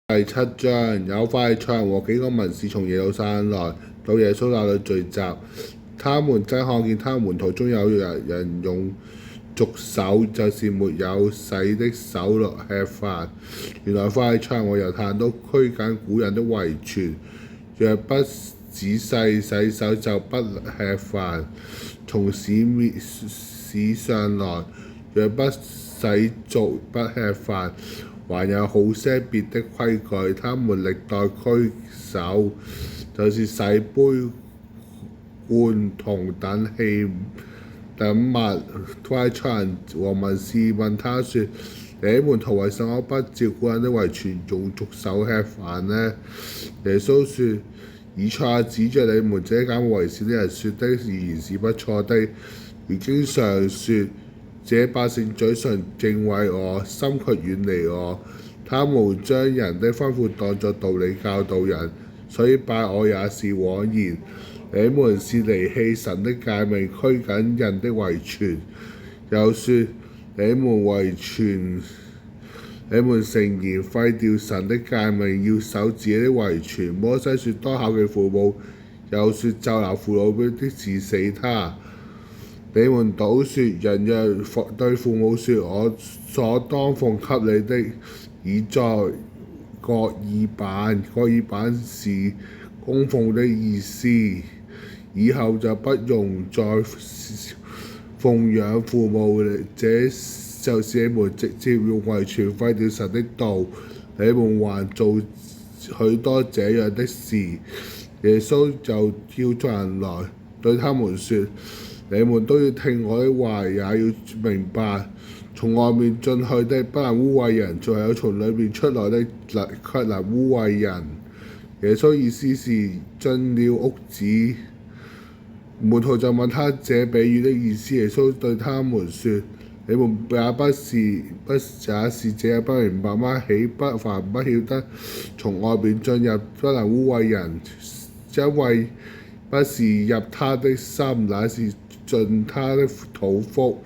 第七章，有法利賽人和幾個文士從耶路撒冷來到耶穌那裏聚集，他們真看見他門徒中有人用俗手，就是沒有洗的手吃飯。原來法利賽人和猶太人都拘謹古人的遺傳，若不仔細洗手就不吃飯。從市上來，若不洗足不吃飯。還有好些別的規矩，他們歷代居守，就是洗杯、罐、銅等器等物。法利賽人和文士問他說：你門徒為什麼不照古人的遺傳，用俗手吃飯呢？耶穌說：以賽亞指着你們這假冒為善的人說的預言是不錯的。如經上說：這百姓嘴唇敬畏我，心卻遠離我。他們將人的吩咐當作道理教導人，所以拜我也是枉然。你們是離棄神的誡命，拘謹人的遺傳。又說你們誠然廢掉神的誡命，要守自己的遺傳。摩西說當孝敬父母，又說就拿父老的事死他。你們倒說，人若對父母說我所當奉給你的已在各耳板，各耳板是供奉的意思，以後就不用再奉養父母，這就是你們直接用遺傳廢掉神的道。你們還做許多這樣的事。耶穌就叫眾人來，對他們說：你們都要聽我的話，也要明白，從外面進去的不能污穢人，仲有從裏面出來的卻能污穢人。耶穌意思是進了屋子，門徒就問他這比喻的意思。耶穌對他們說：你們也是這樣不明白嗎？豈不凡不曉得從外面進入不能污穢人，因為不是入他的心，乃是進他的肚腹，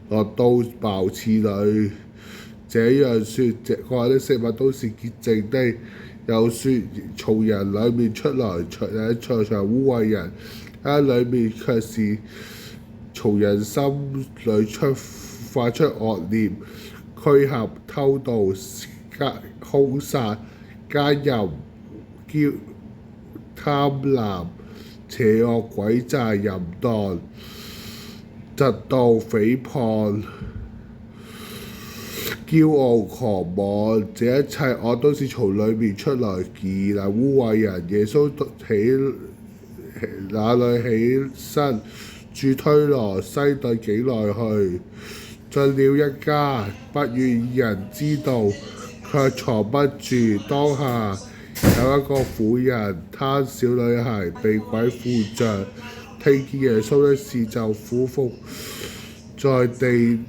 落到茅廁裏。這樣說，各樣的食物都是潔淨的。又說從人裏面出來也常常污穢人，因裏面卻是從人心裏發出惡念、虛合、偷盜、兇殺、奸淫、貪婪、邪惡、詭詐、淫蕩、嫉妒、誹謗、驕傲、狂妄，這一切惡都是從裏面出來，而能污穢人。耶穌那裏起身，住推羅西頓境內去，進了一家，不願人知道，卻藏不住。當下有一個婦人，她小女孩被鬼附着，聽見耶穌的事，就俯伏在地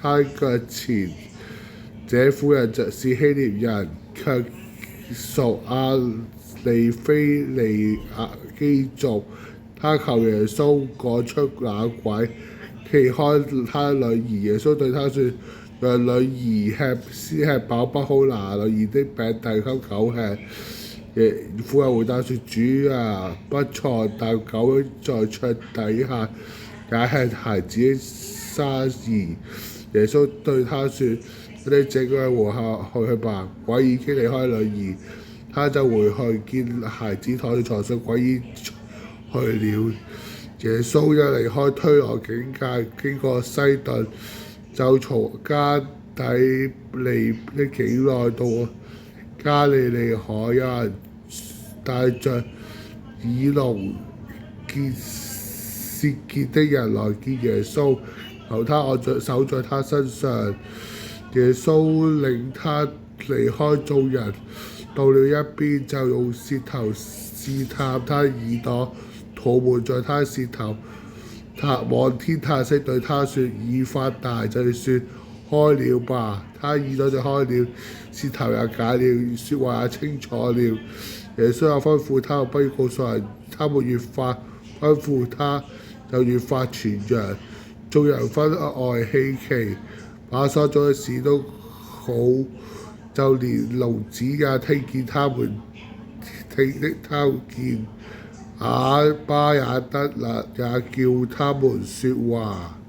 他腳前。這婦人是希臘人，卻屬亞利非尼基族。他求耶穌趕出那鬼，離開他女兒。耶穌對他說：讓女兒先吃飽，不好拿女兒的餅遞給狗吃。婦人回答說：主啊，不錯，但狗在桌底下也吃孩子的生兒。耶穌對他說：你這個人回去吧，鬼已經離開女兒。他就回去見孩子躺在床上，鬼已去了。耶穌一離開推羅境界，經過西頓，就從加底利的境內到加利利海。有人帶着耳聾舌結的人來見耶穌，求他按着手在他身上。耶穌領他離開眾人，到了一邊，就用舌頭試探他耳朵，吐沫在他舌頭，望天嘆息，對他說：已發大，就是說開了吧。他耳朵就開了，舌頭也解了，説話也清楚了。耶穌又吩咐他不要告訴人，他們越發吩咐他，就越發傳揚。眾人分外稀奇，把所做的事都好就連聾子也聽見他們聽的聽見，啞巴也得也叫他們說話。